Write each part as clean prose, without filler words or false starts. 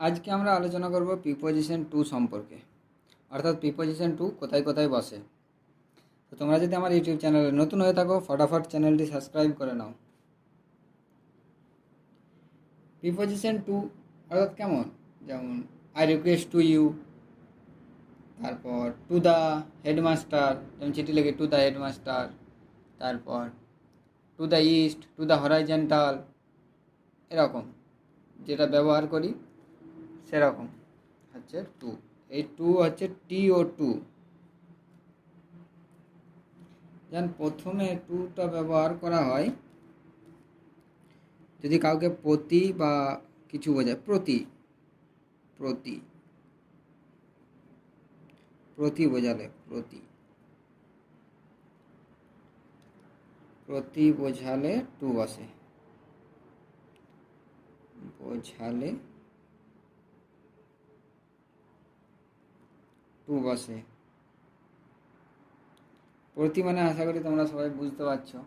আজকে আমরা আলোচনা করব প্রিপোজিশন টু সম্পর্কে, অর্থাৎ প্রিপোজিশন টু কোথায় কোথায় বসে। তো তোমরা যদি আমার ইউটিউব চ্যানেলে নতুন হয়ে থাকো, ফটাফট চ্যানেলটি সাবস্ক্রাইব করে নাও। প্রিপোজিশন টু অর্থাৎ কেমন, যেমন আই রিকোয়েস্ট টু ইউ, তারপর টু দ্য হেডমাস্টার, যেমন চিঠি লিখে টু দ্য হেডমাস্টার, তারপর to the east, to the horizontal, এরকম যেটা ব্যবহার করি সেরকম হচ্ছে টু। এই টু হচ্ছে টি ও টু। যেমন প্রথমে টুটা ব্যবহার করা হয় যদি কাউকে প্রতি বা কিছু বোঝায়। প্রতি প্রতি প্রতি বোঝালে প্রতি বোঝালে টু বসে। বোঝালে টু বসে। প্রতি মানে আশা করি তোমরা সবাই বুঝতে পারছো।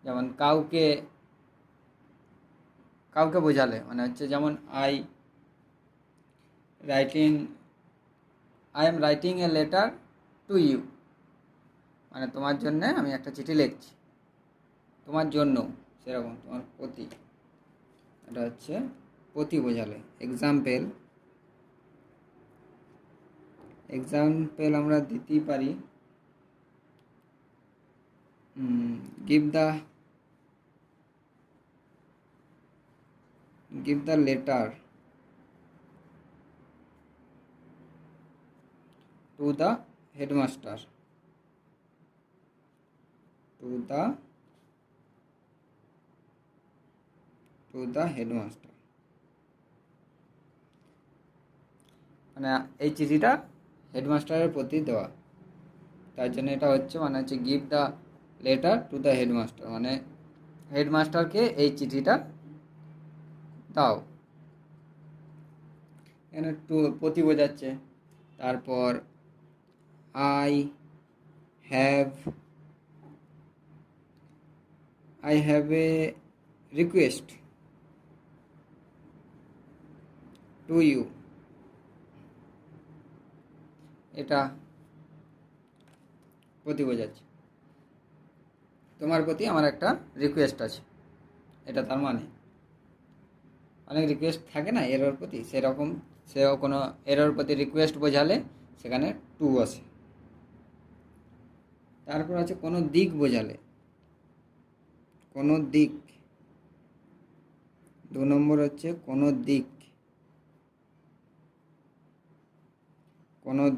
যেমন কাউকে কাউকে বোঝালে মানে হচ্ছে, যেমন I am writing a letter to you, মানে তোমার জন্য আমি একটা চিঠি লিখছি, তোমার জন্য, সেরকম তোমার প্রতি। এটা হচ্ছে প্রতি বোঝালে। এক্সাম্পল আমরা দিতেই পারি। Give the letter to the headmaster. To the headmaster মানে এই চিঠিটা হেডমাস্টারের প্রতি দেওয়া, তার জন্য এটা হচ্ছে মানে হচ্ছে give the letter to the headmaster, মানে হেডমাস্টারকে এই চিঠিটা দাও। এখানে টু প্রতি বোঝাচ্ছে। তারপর I have a request to you, এটা প্রতি বোঝাচ্ছে। তোমার প্রতি আমার একটা রিকোয়েস্ট আছে, এটা তার মানে। অনেক রিকোয়েস্ট থাকে না এরর প্রতি, সেরকম সেও কোনো এরর প্রতি রিকোয়েস্ট বোঝালে সেখানে টু আসে। তারপর আছে কোনো দিক বোঝালে, কোনো দিক। 2 নম্বর হচ্ছে কোনো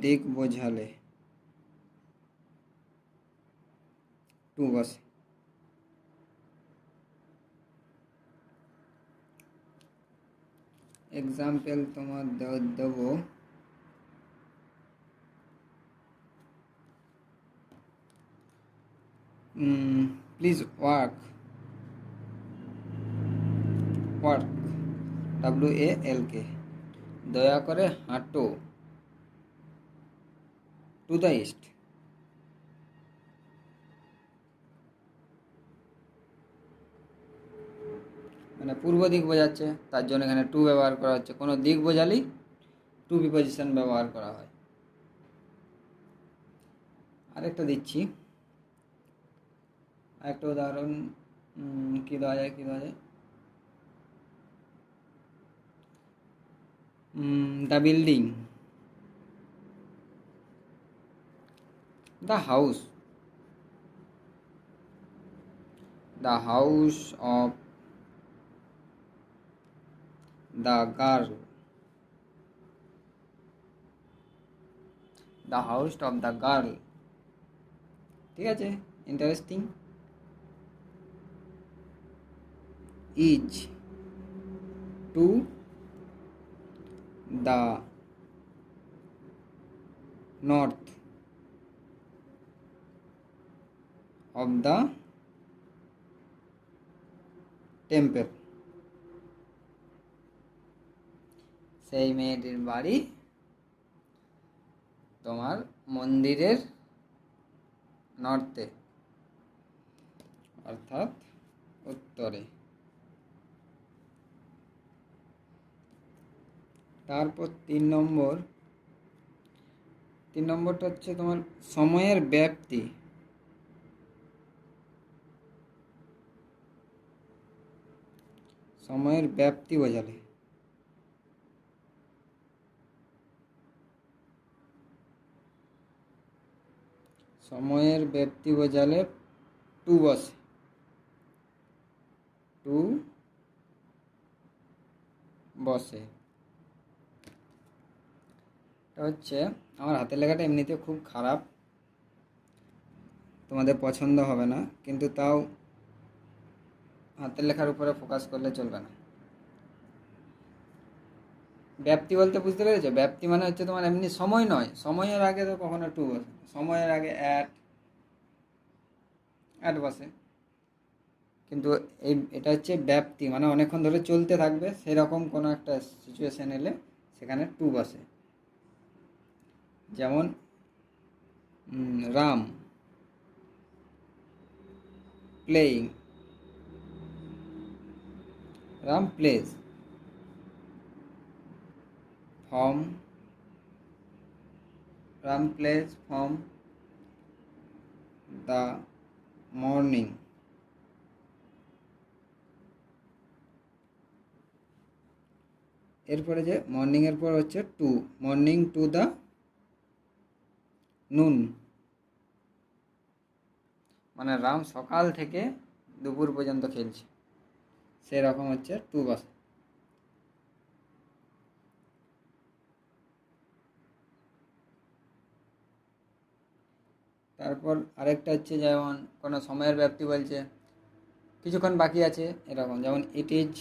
দিক বোঝালে টু বসে। এক্সাম্পল তোমার দেবো। প্লিজ ওয়ার্ক WALK, দয়া করে হাঁটো টু দ্য ইস্ট। মানে পূর্ব দিক বোঝাচ্ছে, তার জন্য এখানে টু ব্যবহার করা হচ্ছে। কোনো দিক বোঝালেই টু প্রিপোজিশন ব্যবহার করা হয়। আরেকটা দিচ্ছি, আরেকটা উদাহরণ। কী দেওয়া যায় the building, the house of the girl, ঠিক আছে, interesting. Is to the north of the temple, সেই মেয়েটির বাড়ি তোমার মন্দিরের নর্থে, অর্থাৎ উত্তরে। তারপর 3 নম্বরটা হচ্ছে তোমার সময়ের ব্যাপ্তি। সময়ের ব্যাপ্তি বোঝালে টু বসে। এটা হচ্ছে, আমার হাতের লেখাটা এমনিতে খুব খারাপ, তোমাদের পছন্দ হবে না, কিন্তু তাও হাতের লেখার উপরে ফোকাস করলে চলবে না। ব্যাপ্তি বলতে বুঝতে পেরেছো? ব্যাপ্তি মানে হচ্ছে তোমার এমনি সময় নয়, সময়ের আগে তো কখনো টু বসে, সময়ের আগে অ্যাট বসে, কিন্তু এটা হচ্ছে ব্যাপ্তি, মানে অনেকক্ষণ ধরে চলতে থাকবে সেরকম কোনো একটা সিচুয়েশন এলে সেখানে টু বসে। যেমন Ram playing, Ram plays. From, Ram plays from the morning. এরপরে যে মর্নিংয়ের পর হচ্ছে টু, মর্নিং টু দ্য নুন, মানে রাম সকাল থেকে দুপুর পর্যন্ত খেলছে, সেরকম হচ্ছে টু বসে। তারপর আরেকটা হচ্ছে যেমন কোনো সময়ের ব্যাপ্তি বলছে কিছুক্ষণ বাকি আছে এরকম, যেমন it is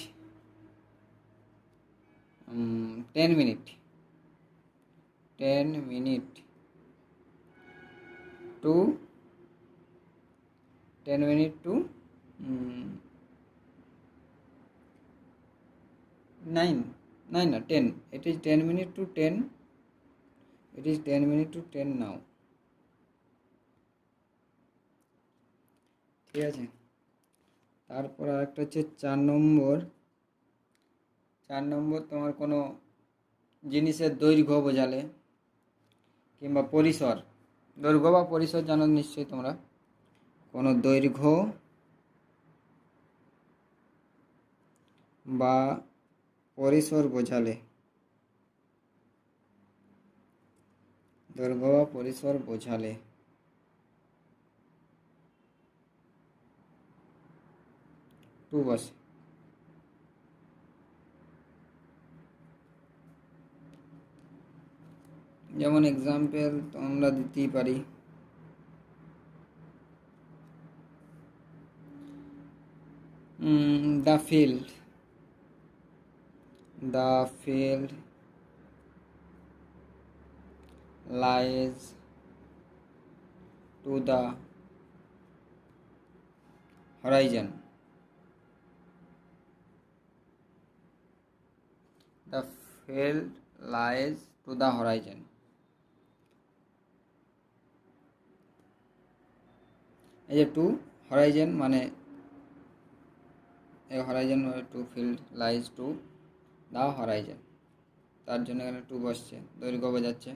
10 minute, 10 minute to 10 minute to 9, 9 না 10, it is 10 minute to 10, it is 10 minute to 10 now। ঠিক আছে। তারপর আরেকটা হচ্ছে 4 নম্বর তোমার কোনো জিনিসের দৈর্ঘ্য বোঝালে কিংবা পরিসর, দৈর্ঘ্য বা পরিসর জানো নিশ্চয়ই তোমরা, কোনো দৈর্ঘ্য বা পরিসর বোঝালে, দৈর্ঘ্য বা পরিসর বোঝালে টু বসে। যেমন এক্সাম্পল তো আমরা দিতেই পারি, the field lies to the horizon, the field lies to the horizon। এই যে টু হরাইজন মানে এই horizon to field lies to the horizon, তার জন্য এখানে টু বসছে, দৈর্ঘ্য বোঝাচ্ছে,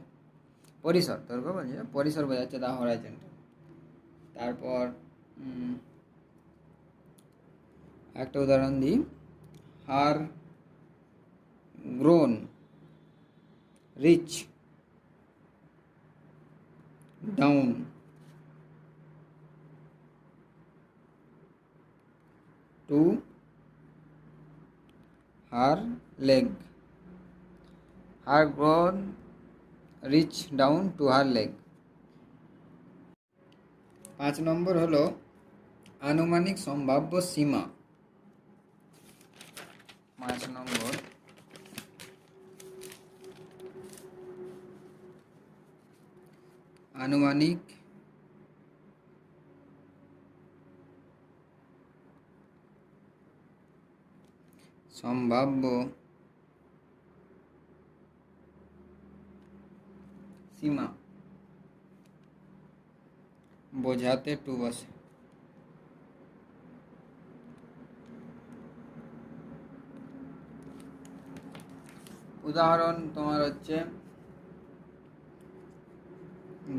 পরিসর, দৈর্ঘ্য বোঝাচ্ছে পরিসর বোঝাচ্ছে দ্য হরাইজনটা। তারপর একটা উদাহরণ দিই, her grown reach down to her leg, her grown reach down to her leg. 5 number হলো আনুমানিক সম্ভাব্য সীমা। 5 নম্বর আনুমানিক সম্ভাব্য সীমা বোঝাতে টু বসে। উদাহরণ তোমার হচ্ছে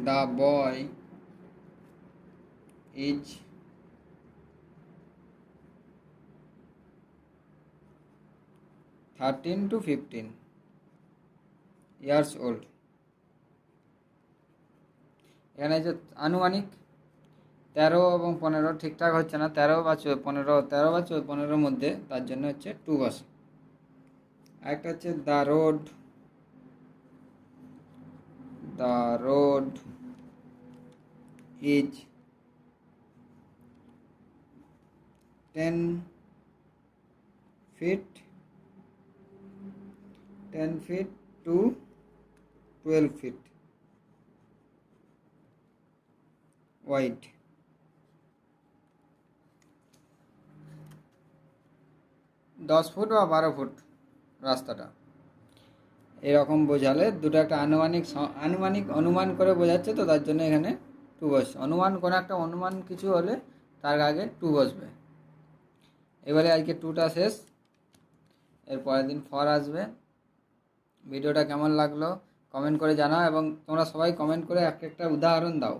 the boy is 13 to 15 years old। এখানে যে আনুমানিক 13 এবং 15 ঠিকঠাক হচ্ছে না, 13 বা 15 মধ্যে, তার জন্য হচ্ছে টু বসে। আরেকটা হচ্ছে the road is 10 feet to 12 feet wide। 10 foot বা 12 ফুট রাস্তাটা, এরকম বোঝালে দুটো একটা আনুমানিক অনুমান করে বোঝাচ্ছে, তো তার জন্য এখানে টু বসছে। কোনো একটা অনুমান কিছু হলে তার আগে টু বসবে। এবারে আজকে টুটা শেষ, এর পরের দিন ফর আসবে। ভিডিওটা কেমন লাগলো কমেন্ট করে জানাও, এবং তোমরা সবাই কমেন্ট করে একটা উদাহরণ দাও।